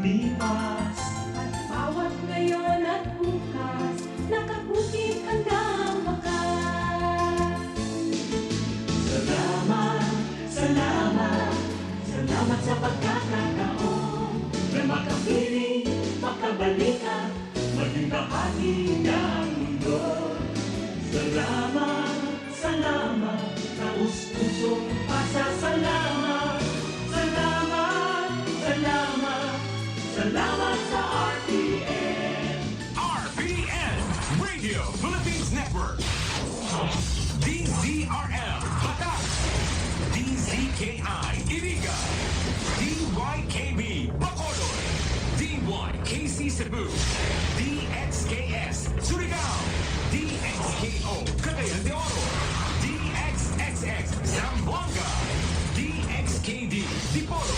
lumipas. At bawat ngayon at bukas, nakabukit hanggang wakas. Salamat, salamat, salamat sa pagkakataon na makapiling, makabalikan, maging bahagi ng mundo. Salamat, salamat, taus-pusong pasasalamat. Salamat, salamat, salamat sa RPN. RPN Radio Philippines Network. DZRL Batak. DZKI Iriga. DYKB Bacolod. DYKC Cebu. DXKS Surigao. DXKO Cagayan de Oro. DXXX Zamboanga. DXKD Dipolo.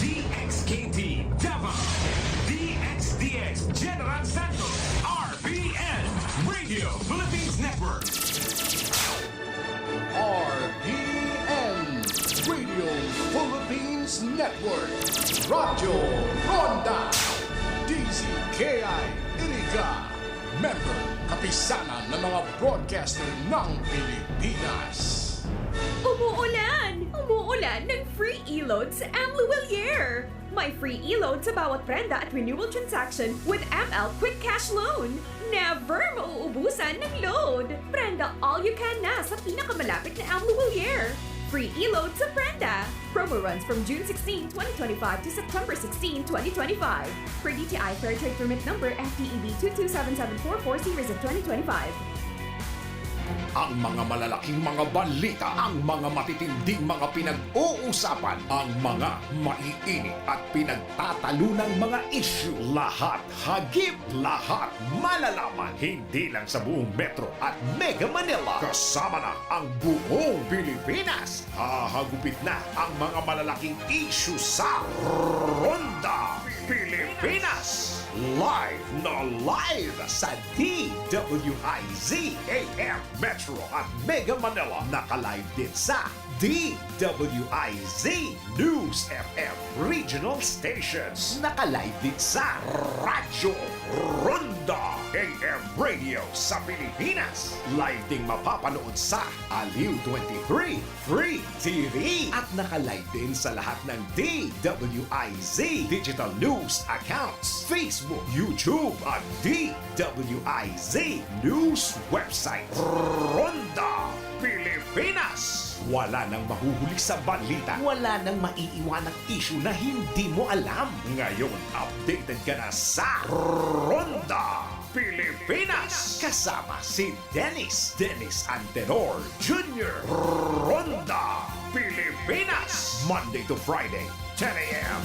DXKT Davao. DXDX General Santos. RPN Radio Philippines Network. RPN Radio Philippines Network. Radyo Ronda. DZKI Iriga. Member kapisanan ng mga broadcaster ng Pilipinas. Umuulan! Umuulan ng free e-load sa Amluwilier! May free e-load sa bawat prenda at renewal transaction with ML Quick Cash Loan. Never mauubusan ng load! Prenda all you can na sa pinakamalapit na Amluwilier. Free e-load sa prenda. Promo runs from June 16, 2025 to September 16, 2025. Per DTI Fair Trade Permit Number FTEB 227744 Series of 2025. Ang mga malalaking mga balita, ang mga matitinding mga pinag-uusapan, ang mga maiinit at pinagtatalunang mga issue. Lahat hagip, lahat malalaman. Hindi lang sa buong Metro at Mega Manila. Kasama na ang buong Pilipinas. Hahagupit na ang mga malalaking issue sa Ronda Pilipinas. Live na live sa DWIZ AM Metro at Mega Manila. Naka-live din sa DWIZ News FM Regional Stations. Naka-live din sa Radyo Ronda AM Radio sa Pilipinas. Live ding mapapanood sa Aliw 23 Free TV. At naka-live din sa lahat ng DWIZ Digital News accounts, Facebook, YouTube at DWIZ News website. Ronda Pilipinas. Wala nang mahuhuli sa balita. Wala nang maiiwanang issue na hindi mo alam. Ngayon, updated ka na sa Ronda Pilipinas. Kasama si Dennis Antenor Jr. Ronda Pilipinas. Monday to Friday, 10 a.m.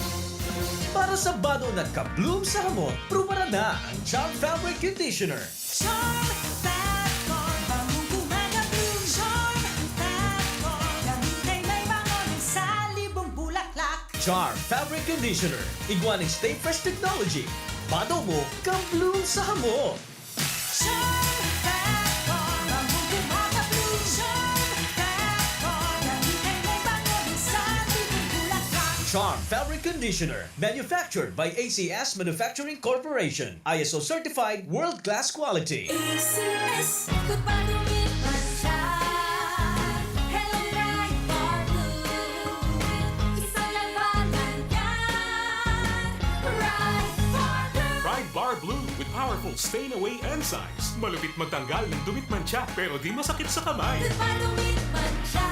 Para sa badong at ka-bloom sa hamon, prumara na ang Charm Fabric Conditioner. Charm Factor, bagong gumagabloom. Charm Factor, gamitin may bangon sa libong bulaklak. Charm Fabric Conditioner. Iguaning Stay Fresh Technology. Bado mo, ka-bloom sa hamon. Charm Factor, bagong gumagabloom. Charm Factor, gamitin may bangon sa libong bulaklak. Charm Fabric Conditioner. Manufactured by ACS Manufacturing Corporation. ISO certified world-class quality. ACS, good pa lumipas siya. Hello, bright bar blue. Isang labanan yan. Bright bar blue. Pride Bar Blue with powerful stain-away enzymes. Malupit magtanggal ng dumit mancha pero di masakit sa kamay. Good pa lumipas siya.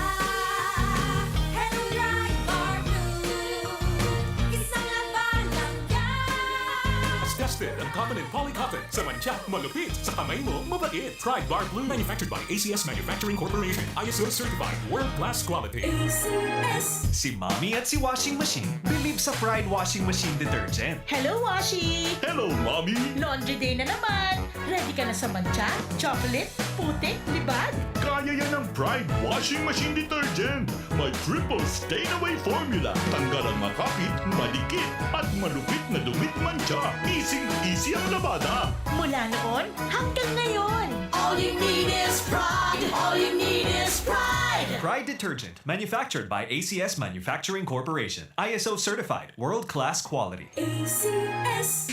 Hello, bright bar blue. Isang labanan yan. As tested ang cotton and polycotton. Sa mancha, malupit. Sa kamay mo, mabait. Pride Bar Blue manufactured by ACS Manufacturing Corporation. ISO certified world-class quality. ACS. Si Mommy at si Washing Machine believe sa Pride Washing Machine Detergent. Hello, Washi! Hello, Mommy! Laundry day na naman! Ready ka na sa mancha, chocolate, putik, libag? Kaya yan ng Pride Washing Machine Detergent. May triple stain-away formula. Tanggal ang makapit, madikit, at malupit na dumit mancha. Easy Easy ang labada. Mula noon hanggang ngayon. All you need is pride. All you need is pride. Pride Detergent, manufactured by ACS Manufacturing Corporation. ISO certified, world-class quality. ACS.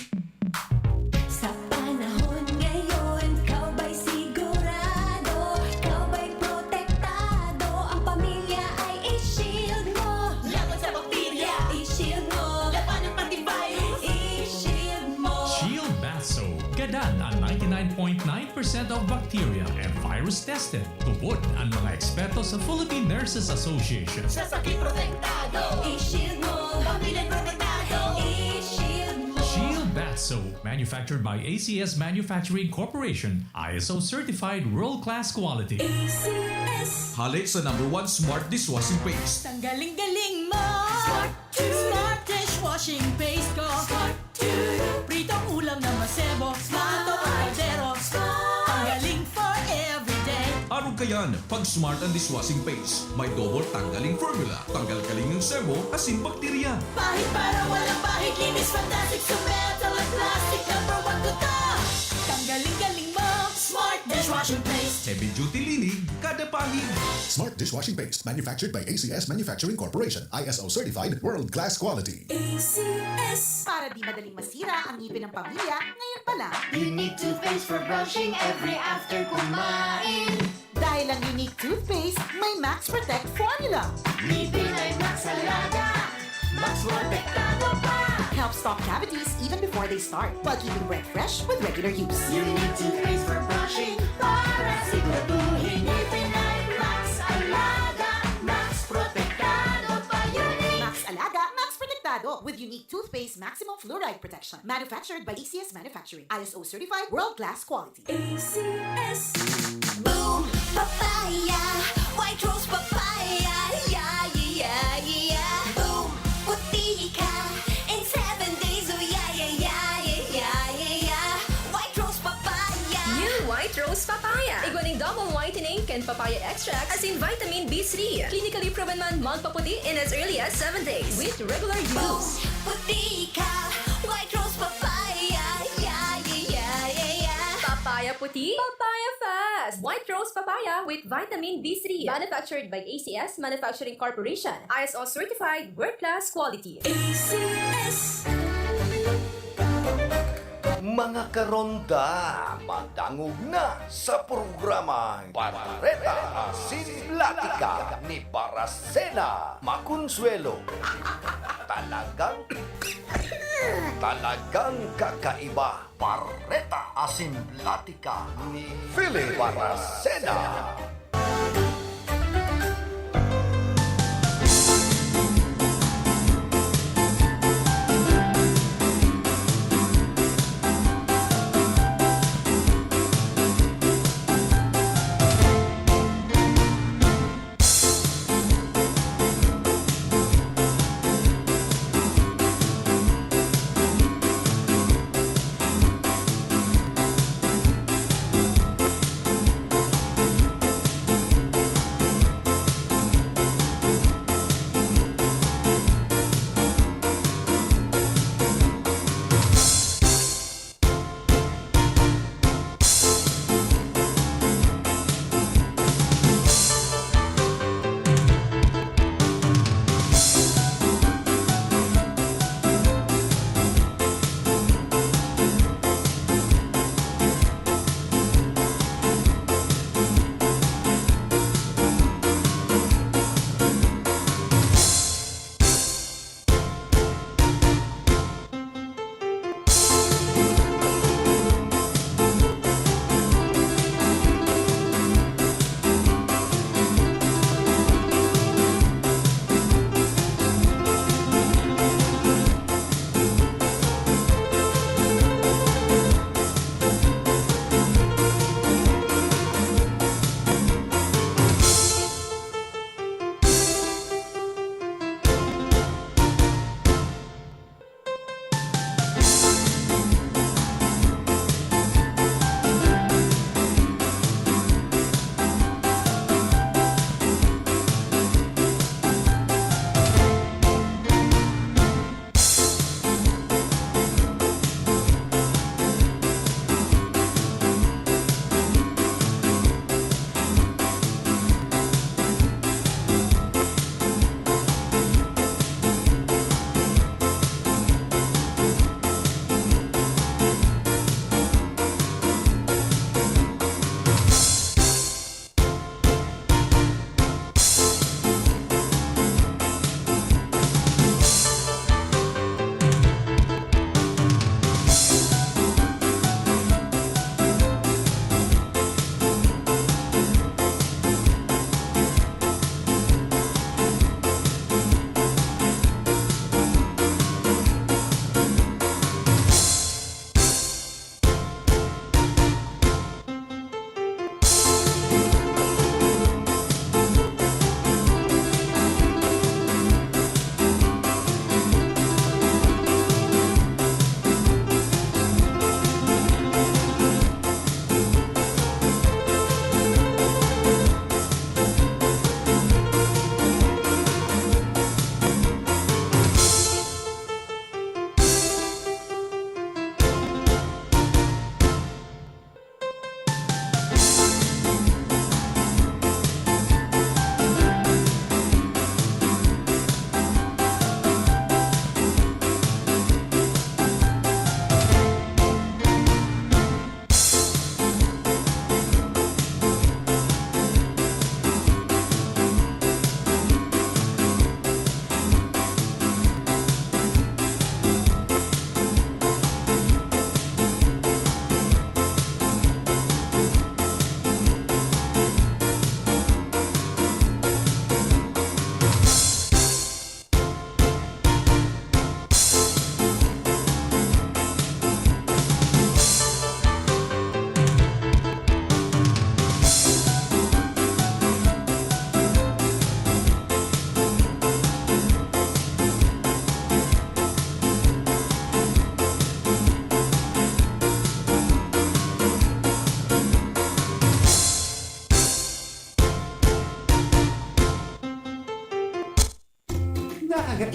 Sa panahon ngayon, ikaw ba'y sigurado? Ikaw ba'y protektado? Ang pamilya ay i-shield mo. Laban sa bakterya, i-shield mo. Laban ng antivirus, i-shield mo. Shield Bath Soap. Gadan ang 99.9% of bacteria and virus tested. Tubod ang mga eksperto sa Philippine Nurses Association. Sa sakit protektado, i-shield mo. Pamilya protektado, i-shield mo. Shield Bath Soap, manufactured by ACS Manufacturing Corporation, ISO certified world-class quality. ACS. Halik sa #1 Smart Dishwashing Paste. Ang galing-galing mo. Smart to. Smart dishwashing paste ko. Smart to. Pritong ulam na masebo. Smart o kaldero. Ang galing for everyday. Ano kayan? Pag Smart ang Dishwashing Paste, may double tanggaling formula. Tanggal kaling yung sebo, asin bakterya. Pahit para walang pahit. Linis fantastic sa metal at plastic. Number 1 to top. Ang galing-galing mo. Smart dishwashing paste. Heavy duty linig, kada pahig. Smart Dishwashing Paste, manufactured by ACS Manufacturing Corporation. ISO certified, world-class quality. ACS. Para di madaling masira ang ngipin ng pamilya, ngayon pa lang. Unique toothpaste for brushing every after kumain. Dahil ang unique toothpaste, may Max Protect formula. Ngipin ay Max Alaga. Max Protektado pa. Helps stop cavities even before they start, while keeping breath fresh with regular use. Unique toothpaste for brushing para siguraduhin ngipin ay Max Alaga. Max Protektado pa. Unique. Max Alaga, Max Protectado with unique toothpaste maximum fluoride protection. Manufactured by ACS Manufacturing. ISO certified world-class quality. ACS. Boom, papaya, white rose papaya, yeah, yeah, yeah. Boom, puti ka in 7 days, oh yeah, yeah, yeah, yeah, yeah, yeah. White rose papaya. New White Rose Papaya. Iguaning double whitening and papaya extract as in vitamin B3. Clinically proven man magpaputi in as early as 7 days with regular Boom, use. puti ka, white rose papaya, yeah, yeah, yeah, yeah. Papaya puti, papaya fast. White Rose Papaya with vitamin B3. Manufactured by ACS Manufacturing Corporation. ISO certified world-class quality. ACS. Mga karonda, madangog na sa programang Bareta Asin Platika ni Baracina Maconsuelo. Talagang kakaiba. Bareta Asin Platika ni Phillip Baracina.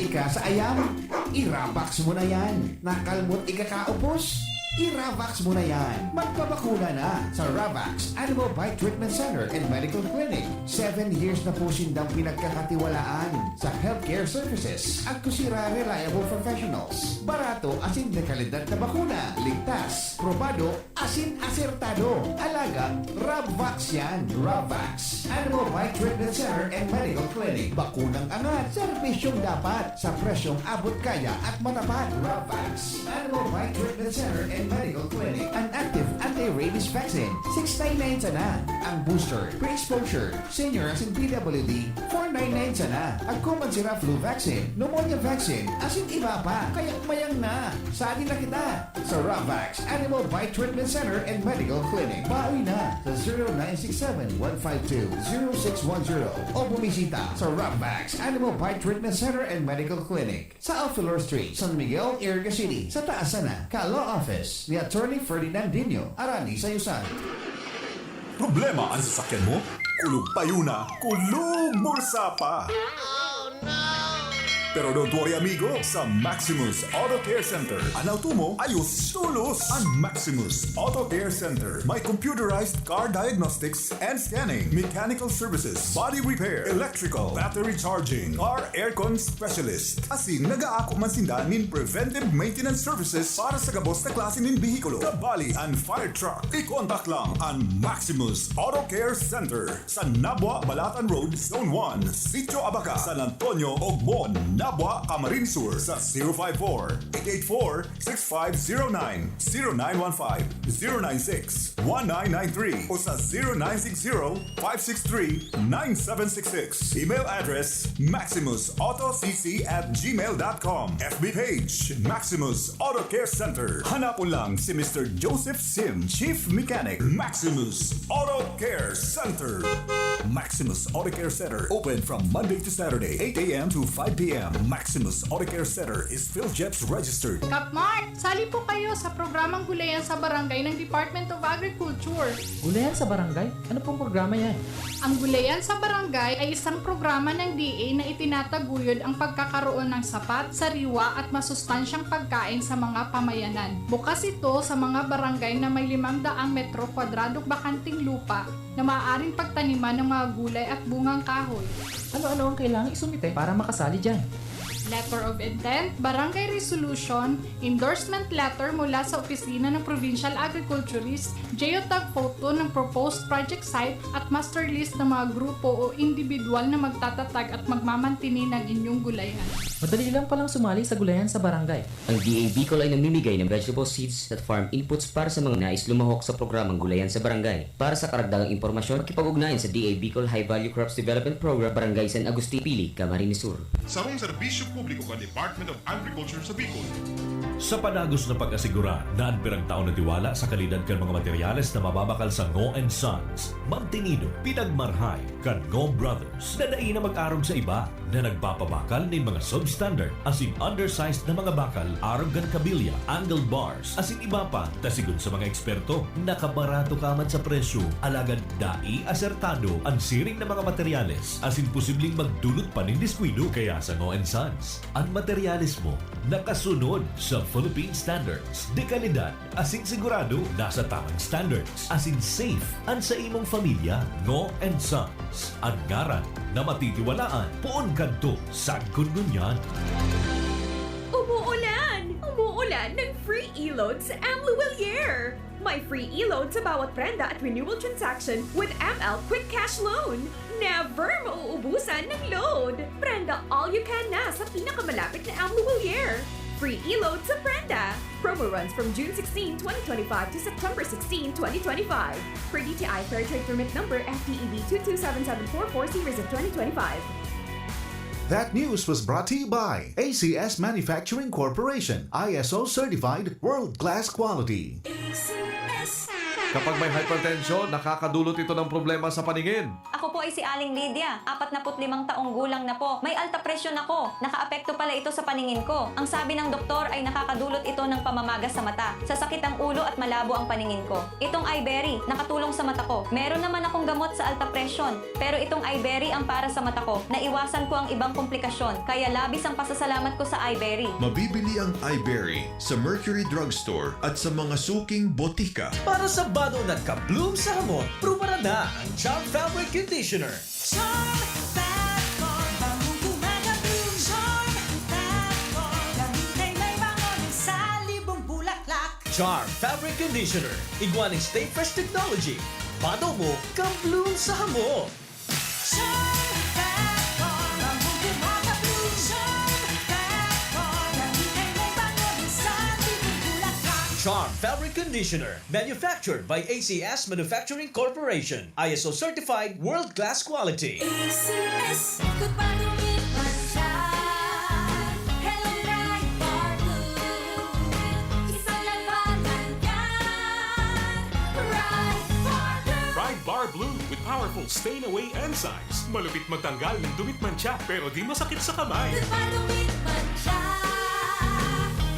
ika sa ayam? Iravax mo na yan. Nakalmot ika kaupos? Iravax mo na yan. Magpabakuna na sa Ravax Animal Bite Treatment Center and Medical Clinic. 7 years na po sindang pinagkakatiwalaan sa healthcare services at kusira reliable professionals. Barato asin de kalidad na bakuna. Ligtas, probado, asin asertado. Alagang Ravax yan. Ravax Animal Bite Treatment Center and Medical Clinic. Bakunang angat. Serbisyong dapat sa presyong abot kaya at matapat. Ravax Animal Bite Treatment Center and Medical Clinic. An active anti-rabies vaccine. $699 sana. Ang booster, pre-exposure, senior asin PWD, $499 sana. Ang common sira flu vaccine, pneumonia vaccine, asin iba pa. Kaya't mayang na. Sali na kita sa Ravax Animal Bite Treatment Center and Medical Clinic. Bawi na sa 0967-152-0610 o bumisita sa Ravax Animal Bite Treatment Center and Medical Clinic sa Alfilor Street, San Miguel, Iriga City. Sa taas sana, Ka-Law Office ni Attorney Ferdinand Dino, Arani, Sayusan. Problema ang sasakyan mo? Kulog tayo na, kulog bulsa pa! Pero don't worry amigo, sa Maximus Auto Care Center, ang auto mo ayos tulos! Ang Maximus Auto Care Center may computerized car diagnostics and scanning, mechanical services, body repair, electrical, battery charging, car aircon specialist. Asin nag-aako man sinda nin preventive maintenance services para sa gabos na klase nin bihikulo, kabali and fire truck. I-contact lang ang Maximus Auto Care Center sa Nabwa, Balatan Road, Zone 1, Sitio Abaca, San Antonio, Ogbon, Nabwa, Camarines Sur sa 054-884-6509, 0915-096-1993 o sa 0960-563-9766. Email address maximusautocc@gmail.com. FB page Maximus Auto Care Center. Hanapon lang si Mr. Joseph Sim, Chief Mechanic, Maximus Auto Care Center. Maximus Auto Care Center open from Monday to Saturday, 8 a.m. to 5 p.m. Maximus Auto Care Center is PhilJeps registered. Kapmark, sali po kayo sa programang Gulayan sa Barangay ng Department of Agriculture. Gulayan sa Barangay? Ano pong programa yan? Ang Gulayan sa Barangay ay isang programa ng DA na itinataguyod ang pagkakaroon ng sapat, sariwa at masustansyang pagkain sa mga pamayanan. Bukas ito sa mga barangay na may 500 metro kwadradong bakanting lupa na maaaring pagtaniman ng mga gulay at bungang kahoy. Ano-ano ang kailangang isumite para makasali dyan? Letter of Intent, Barangay Resolution, Endorsement Letter mula sa Opisina ng Provincial Agriculturist, geotag photo ng proposed project site at master list ng mga grupo o individual na magtatatag at magmamantini ng inyong gulayan. Madali lang palang sumali sa Gulayan sa Barangay. Ang DA Bicol ay namimigay ng vegetable seeds at farm inputs para sa mga nais lumahok sa programang Gulayan sa Barangay. Para sa karagdagang impormasyon, makipag-ugnayan sa DA Bicol High Value Crops Development Program, Barangay San Agustin Pili, Camarines Sur. Sarong serbisyo publiko ka Department of Agriculture sa Bicol. Sa panagos na pag-asigura na ang taon na tiwala sa kalidad kan mga materyales na mababakal sa Ngo & Sons, mantinido, pinagmarhay, kan Ngo Brothers, dadain na mag-arom sa iba na nagpapabakal ng mga substandard as in undersized na mga bakal, arog gan kabilya, angled bars, as in iba pa, tasigon sa mga eksperto, nakabarato kaman sa presyo, alagad dai asertado ang siring na mga materyales, as in posibleng magdulot pa ng diskwido. Kaya sa Ngo & Sons, ang materyales mo nakasunod sa Philippine standards. De kalidad, asin sigurado nasa tamang standards. Asin safe ang sa imong pamilya. Ngo & Sons. Ang ngaran na matitiwalaan. Poon kadto sa kununyan. Umuulan! Umuulan ng free e-load sa Amluwillier! May free e-load sa bawat prenda at renewal transaction with ML Quick Cash Loan. Never mauubusan ng load! Prenda all you can na sa pinakamalapit na Amluwillier. Free e-load sa prenda. Promo runs from June 16, 2025 to September 16, 2025. Per DTI Fair Trade Permit Number FTEB 227744 Series of 2025. That news was brought to you by ACS Manufacturing Corporation, ISO certified world-class quality. ACS. Kapag may hypertension, nakakadulot ito ng problema sa paningin. Ako po ay si Aling Lydia, 45 taong gulang na po. May alta presyon ako. Nakaapekto pala ito sa paningin ko. Ang sabi ng doktor ay nakakadulot ito ng pamamaga sa mata, sasakit ang ulo at malabo ang paningin ko. Itong iBerry, nakatulong sa mata ko. Meron naman akong gamot sa alta presyon, pero itong iBerry ang para sa mata ko. Naiwasan ko ang ibang komplikasyon, kaya labis ang pasasalamat ko sa iBerry. Mabibili ang iBerry sa Mercury Drugstore at sa mga suking botika. Para sa bado nagka-bloom sa hamon, prumara na ang Charm Fabric Conditioner. Charm Fat Core, bagong gumagabloom. Charm Fat Core, gamitin may bangon sa libong bulaklak. Charm Fabric Conditioner. Iguaning Stay Fresh Technology. Bado mo, ka-bloom sa hamon. Charm Fat Core, bagong gumagabloom. Charm Fat Core, gamitin may bangon sa libong bulaklak. Charm Fabric Conditioner. Manufactured by ACS Manufacturing Corporation. ISO certified world-class quality. ACS, good badungin man siya. Hello, bright bar blue. Isang labanan yan. Bright bar blue. Pride Bar Blue with powerful stain-away enzymes. Malupit magtanggal ng dumit mancha pero di masakit sa kamay. Good badungin man siya.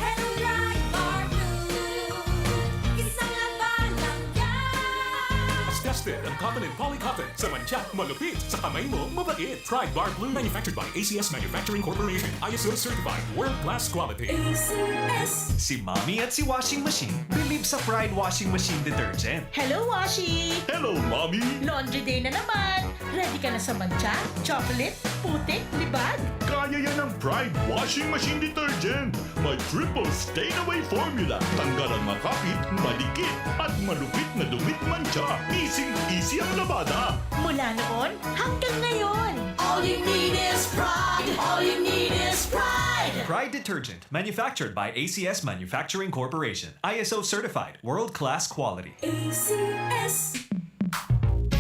Hello, bright bar blue. Isang labanan yan. As tested ang cotton and polycotton. Sa mancha, malupit. Sa kamay mo, mabait. Pride Bar Blue manufactured by ACS Manufacturing Corporation. ISO certified world-class quality. ACS. Si Mommy at si Washing Machine believe sa Pride Washing Machine Detergent. Hello, Washi! Hello, Mommy! Laundry day na naman! Ready ka na sa mancha, chocolate, putik, libag? Kaya yan ang Pride Washing Machine Detergent. May triple stain-away formula. Tanggal ang makapit, madikit, at malupit na dumit mancha. Easy ang labada. Mula noon hanggang ngayon! All you need is pride. All you need is pride. Pride Detergent, manufactured by ACS Manufacturing Corporation. ISO certified world-class quality. ACS.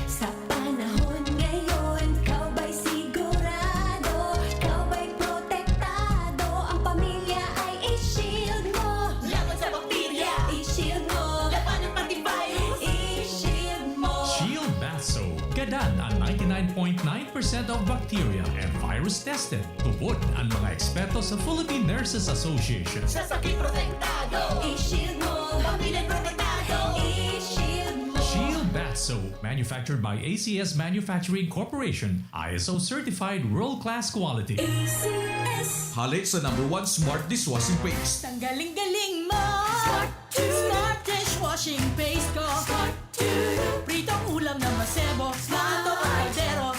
Sa panahon ngayon, ikaw ba'y sigurado? Ikaw ba'y protektado? Ang pamilya ay i-shield mo. Laban sa bakterya, i-shield mo. Laban ng antivirus, i-shield mo. Shield Bath Soap. Gadan ang 99.9% of bacteria and virus tested. Tubod ang mga eksperto sa Philippine Nurses Association. Sa sakit protektado, i-shield mo. Pamilya protektado, i-shield mo. Shield Bath Soap, manufactured by ACS Manufacturing Corporation, ISO certified world-class quality. ACS. Halik sa #1 Smart Dishwashing Paste. Ang galing-galing mo. Smart dishwashing paste ko. Pritong ulam na masebo. Smart o kaldero.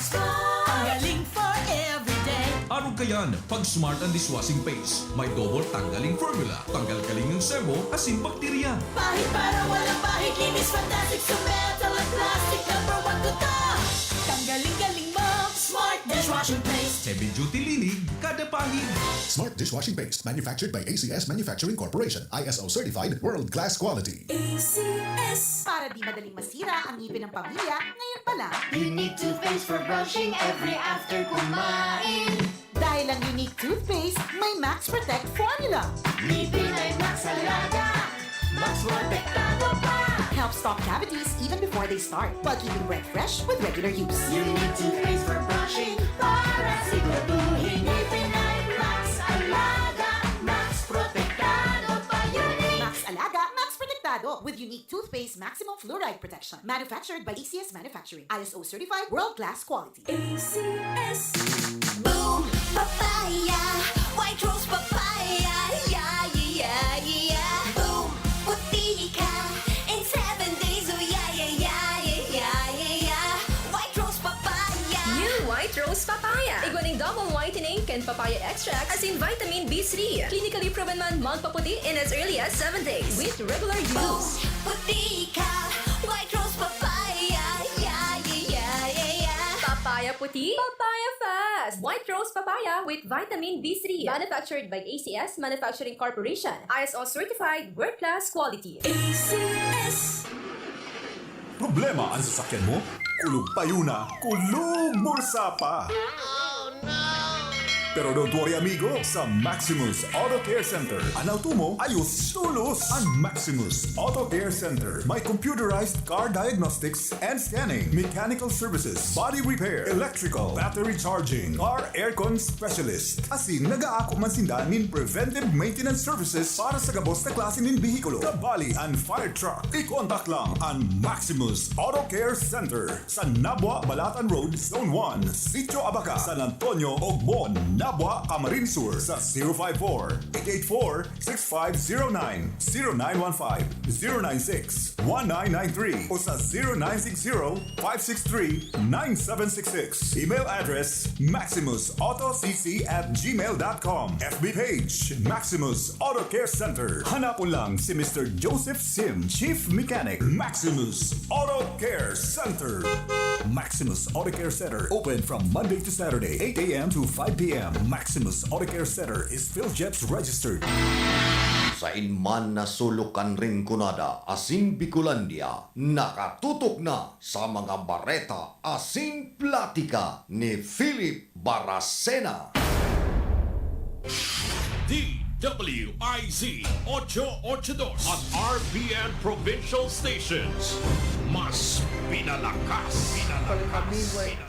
Ang galing for everyday. Anong kayan? Pag Smart ang Dishwashing Paste, may double tanggaling formula. Tanggal galing ng sebo, asin bakterya. Pahit para walang pahit. Linis fantastic sa metal at plastic. #1 ko to. Ang galing-galing mo. Smart dishwashing paste. Heavy duty linig, kada pahid. Smart Dishwashing Paste, manufactured by ACS Manufacturing Corporation. ISO certified world-class quality. ACS. Para di madaling masira ang ngipin ng pamilya, ngayon pa lang. Unique toothpaste for brushing every after kumain. Dahil ang unique toothpaste, may Max Protect formula. Ngipin ay Max Alaga. Max protektado pa. Helps stop cavities even before they start, while keeping breath fresh with regular use. Unique toothpaste for brushing para siguraduhin ngipin ay Max Alaga. Max protektado pa. Unique. Max Alaga, Max Protectado with unique toothpaste maximum fluoride protection. Manufactured by ACS Manufacturing. ISO certified world-class quality. ACS. Boom, papaya, white rose papaya, yeah, yeah, yeah. Boom, puti ka in 7 days, oh yeah, yeah, yeah, yeah, yeah, yeah. White rose papaya. New White Rose Papaya. Iguaning double whitening and papaya extract as in vitamin B3. Clinically proven man magpaputi in as early as 7 days with regular Boom, use. puti ka, white rose papaya, yeah, yeah, yeah, yeah. Papaya puti, papaya fast. White Rose Papaya with vitamin B3. Manufactured by ACS Manufacturing Corporation. ISO certified world-class quality. ACS. Problema ang sasakyan mo? Kulog tayo na, kulog bulsa pa! Pero don't worry amigo, sa Maximus Auto Care Center, ang auto mo ayos tulos. Ang Maximus Auto Care Center, may computerized car diagnostics and scanning, mechanical services, body repair, electrical, battery charging, car aircon specialist. Asin nag-aako man sinda nin preventive maintenance services para sa gabos na klase nin bihikulo, kabali and fire truck. I-contact lang ang Maximus Auto Care Center sa Nabwa, Balatan Road, Zone 1, Sitio Abaca, San Antonio, Ogmon, Nabwa, Camarines Sur sa 054-884-6509, 0915-096-1993 o sa 0960-563-9766. Email address maximusautocc@gmail.com. FB page Maximus Auto Care Center. Hanapon lang si Mr. Joseph Sim, Chief Mechanic, Maximus Auto Care Center. Maximus Auto Care Center open from Monday to Saturday, 8 a.m. to 5 p.m. Maximus Auto Care Center is PhilJets registered. Sa inman na sulukan rin kunada Asin Bicolandia, nakatutok na sa mga Bareta Asin Platika ni Phillip Baracina. DWIZ 882 at RPN Provincial Stations. Mas pinalakas.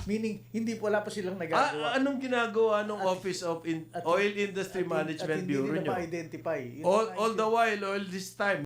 Meaning, wala pa silang nagagawa. Anong ginagawa ng Office of Oil Industry Management Bureau nyo? Hindi nila ma-identify. All the while, all this time,